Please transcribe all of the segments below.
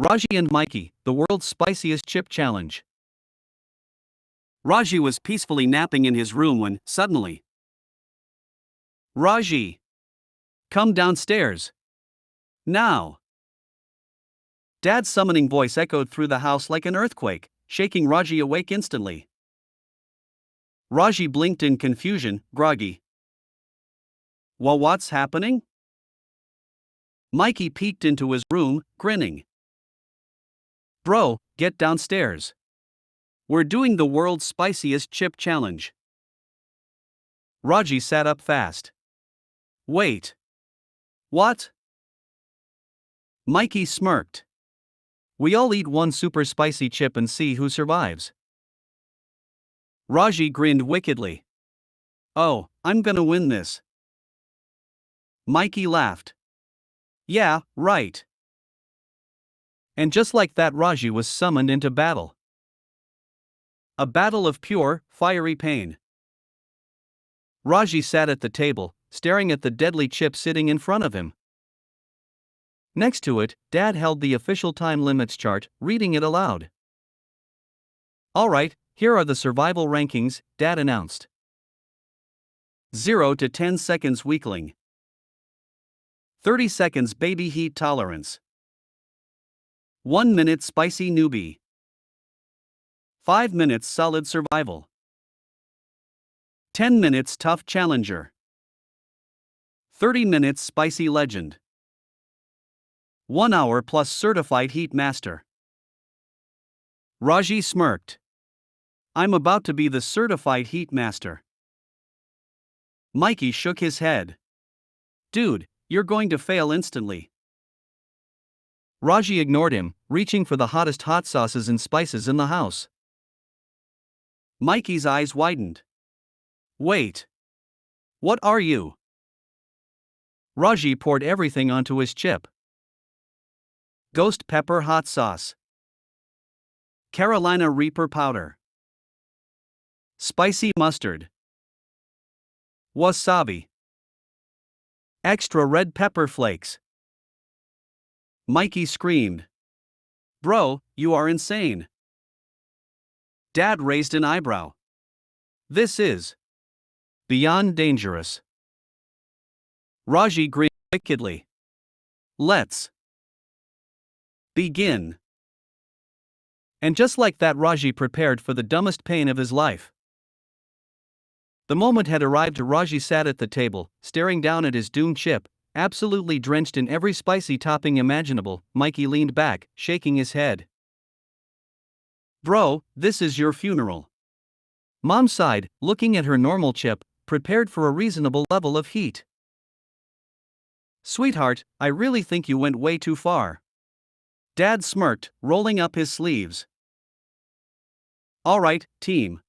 Raji and Mikey, the world's spiciest chip challenge. Raji was peacefully napping in his room when, suddenly, Raji! Come downstairs! Now! Dad's summoning voice echoed through the house like an earthquake, shaking Raji awake instantly. Raji blinked in confusion, groggy. Well, what's happening? Mikey peeked into his room, grinning. Bro, get downstairs. We're doing the world's spiciest chip challenge. Raji sat up fast. Wait. What? Mikey smirked. We all eat one super spicy chip and see who survives. Raji grinned wickedly. Oh, I'm gonna win this. Mikey laughed. Yeah, right. And just like that, Raji was summoned into battle. A battle of pure, fiery pain. Raji sat at the table, staring at the deadly chip sitting in front of him. Next to it, Dad held the official time limits chart, reading it aloud. Alright, here are the survival rankings, Dad announced. 0 to 10 seconds weakling. 30 seconds baby heat tolerance. 1 minute spicy newbie. 5 minutes solid survival. 10 minutes tough challenger. 30 minutes spicy legend. 1 hour plus certified heat master. Raji smirked. I'm about to be the certified heat master. Mikey shook his head. Dude, you're going to fail instantly. Raji ignored him, reaching for the hottest hot sauces and spices in the house. Mikey's eyes widened. Wait. What are you? Raji poured everything onto his chip. Ghost pepper hot sauce. Carolina Reaper powder. Spicy mustard. Wasabi. Extra red pepper flakes. Mikey screamed. Bro, you are insane. Dad raised an eyebrow. This is beyond dangerous. Raji grinned wickedly. Let's begin. And just like that, Raji prepared for the dumbest pain of his life. The moment had arrived. Raji sat at the table, staring down at his doomed chip, absolutely drenched in every spicy topping imaginable. Mikey leaned back, shaking his head. Bro, this is your funeral. Mom sighed, looking at her normal chip, prepared for a reasonable level of heat. Sweetheart, I really think you went way too far. Dad smirked, rolling up his sleeves. Alright, team.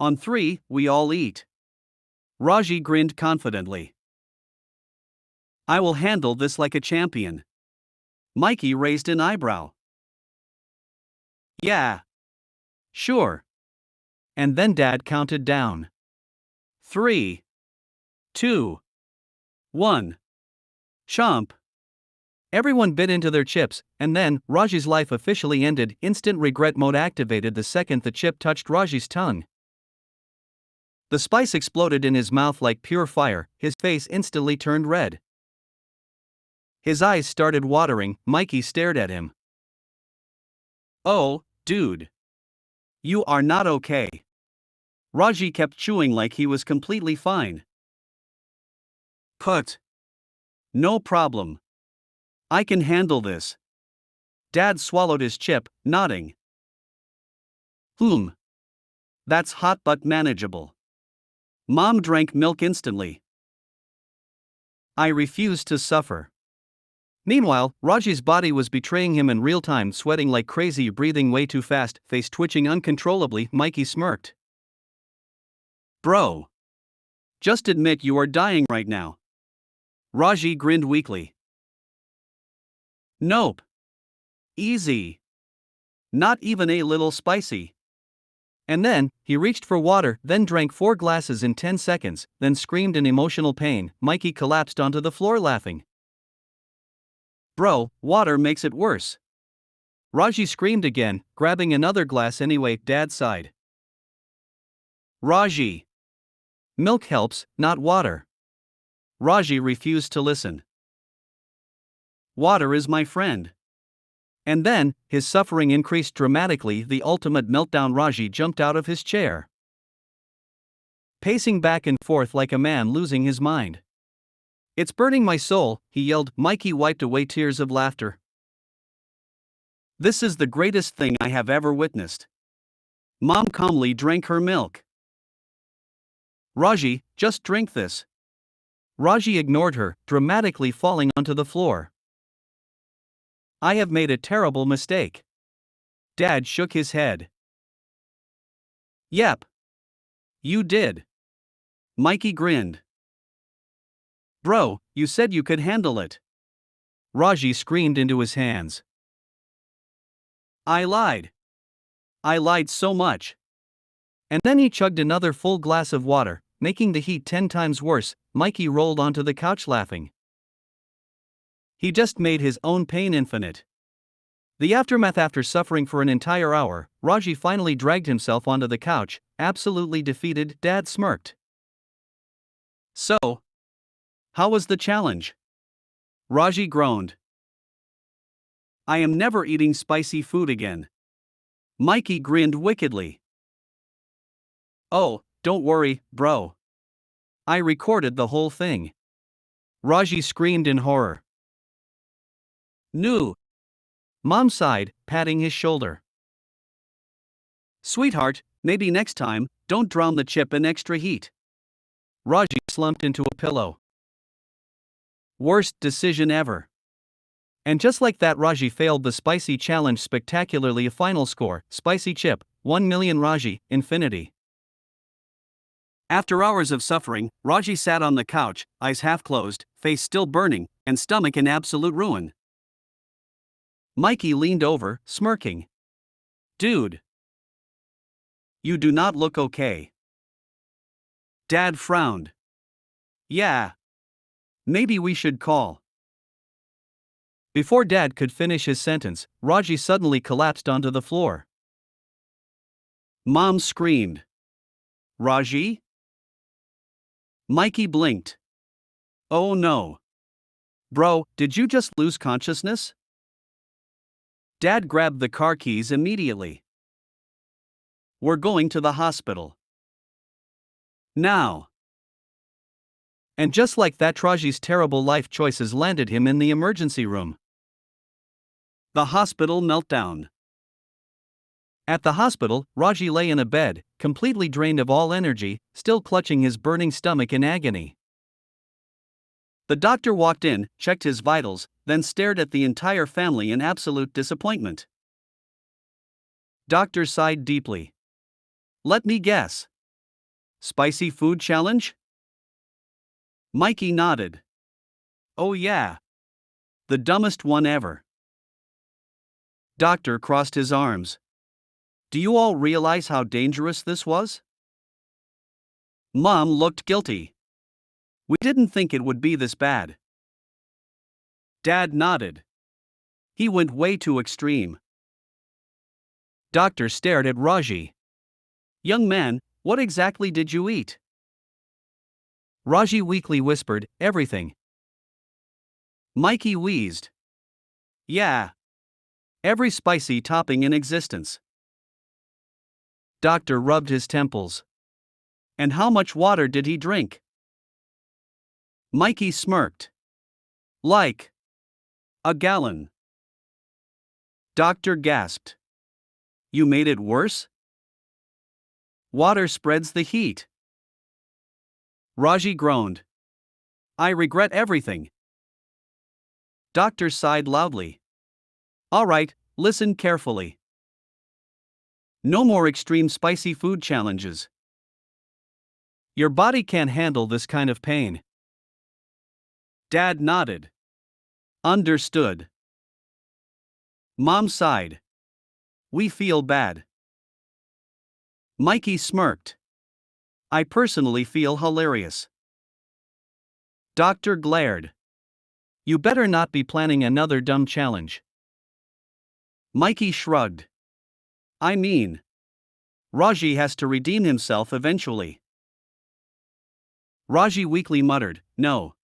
On 3, we all eat. Raji grinned confidently. I will handle this like a champion. Mikey raised an eyebrow. Yeah. Sure. And then Dad counted down. 3, 2, 1. Chomp. Everyone bit into their chips, and then, Raji's life officially ended. Instant regret mode activated the second the chip touched Raji's tongue. The spice exploded in his mouth like pure fire, his face instantly turned red. His eyes started watering. Mikey stared at him. Oh, dude. You are not okay. Raji kept chewing like he was completely fine. Put. No problem. I can handle this. Dad swallowed his chip, nodding. That's hot but manageable. Mom drank milk instantly. I refuse to suffer. Meanwhile, Raji's body was betraying him in real time, sweating like crazy, breathing way too fast, face twitching uncontrollably. Mikey smirked. Bro. Just admit you are dying right now. Raji grinned weakly. Nope. Easy. Not even a little spicy. And then, he reached for water, then drank 4 glasses in 10 seconds, then screamed in emotional pain. Mikey collapsed onto the floor laughing. Bro, water makes it worse. Raji screamed again, grabbing another glass anyway. Dad sighed. Raji. Milk helps, not water. Raji refused to listen. Water is my friend. And then, his suffering increased dramatically. The ultimate meltdown. Raji jumped out of his chair, pacing back and forth like a man losing his mind. It's burning my soul, he yelled. Mikey wiped away tears of laughter. This is the greatest thing I have ever witnessed. Mom calmly drank her milk. Raji, just drink this. Raji ignored her, dramatically falling onto the floor. I have made a terrible mistake. Dad shook his head. Yep. You did. Mikey grinned. Bro, you said you could handle it. Raji screamed into his hands. I lied. I lied so much. And then he chugged another full glass of water, making the heat 10 times worse. Mikey rolled onto the couch laughing. He just made his own pain infinite. The aftermath. After suffering for an entire hour, Raji finally dragged himself onto the couch, absolutely defeated. Dad smirked. So, how was the challenge? Raji groaned. I am never eating spicy food again. Mikey grinned wickedly. Oh, don't worry, bro. I recorded the whole thing. Raji screamed in horror. No. Mom sighed, patting his shoulder. Sweetheart, maybe next time, don't drown the chip in extra heat. Raji slumped into a pillow. Worst decision ever. And just like that, Raji failed the spicy challenge spectacularly. A final score: spicy chip, 1 million. Raji, infinity. After hours of suffering, Raji sat on the couch, eyes half closed, face still burning, and stomach in absolute ruin. Mikey leaned over, smirking. Dude. You do not look okay. Dad frowned. Yeah. Maybe we should call. Before Dad could finish his sentence, Raji suddenly collapsed onto the floor. Mom screamed. Raji? Mikey blinked. Oh no. Bro, did you just lose consciousness? Dad grabbed the car keys immediately. We're going to the hospital. Now. And just like that, Raji's terrible life choices landed him in the emergency room. The hospital meltdown. At the hospital, Raji lay in a bed, completely drained of all energy, still clutching his burning stomach in agony. The doctor walked in, checked his vitals, then stared at the entire family in absolute disappointment. Doctor sighed deeply. Let me guess. Spicy food challenge? Mikey nodded. Oh yeah. The dumbest one ever. Doctor crossed his arms. Do you all realize how dangerous this was? Mom looked guilty. We didn't think it would be this bad. Dad nodded. He went way too extreme. Doctor stared at Raji. Young man, what exactly did you eat? Raji weakly whispered, everything. Mikey wheezed. Yeah. Every spicy topping in existence. Doctor rubbed his temples. And how much water did he drink? Mikey smirked. Like a gallon. Doctor gasped. You made it worse? Water spreads the heat. Raji groaned. I regret everything. Doctor sighed loudly. All right, listen carefully. No more extreme spicy food challenges. Your body can't handle this kind of pain. Dad nodded. Understood. Mom sighed. We feel bad. Mikey smirked. I personally feel hilarious. Doctor glared. You better not be planning another dumb challenge. Mikey shrugged. I mean, Raji has to redeem himself eventually. Raji weakly muttered, no.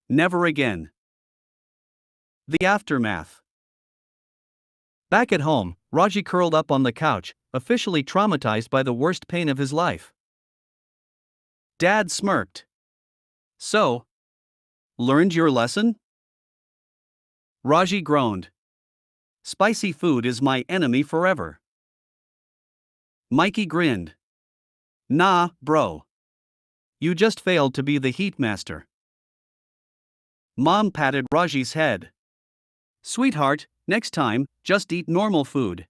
Never again. The aftermath. Back at home, Raji curled up on the couch, officially traumatized by the worst pain of his life. Dad smirked. So, learned your lesson? Raji groaned. Spicy food is my enemy forever. Mikey grinned. Nah, bro. You just failed to be the heat master. Mom patted Raji's head. Sweetheart, next time, just eat normal food.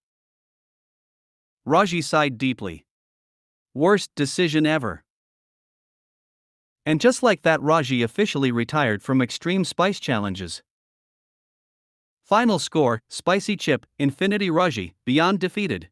Raji sighed deeply. Worst decision ever. And just like that, Raji officially retired from extreme spice challenges. Final score: Spicy Chip, Infinity Raji, beyond defeated.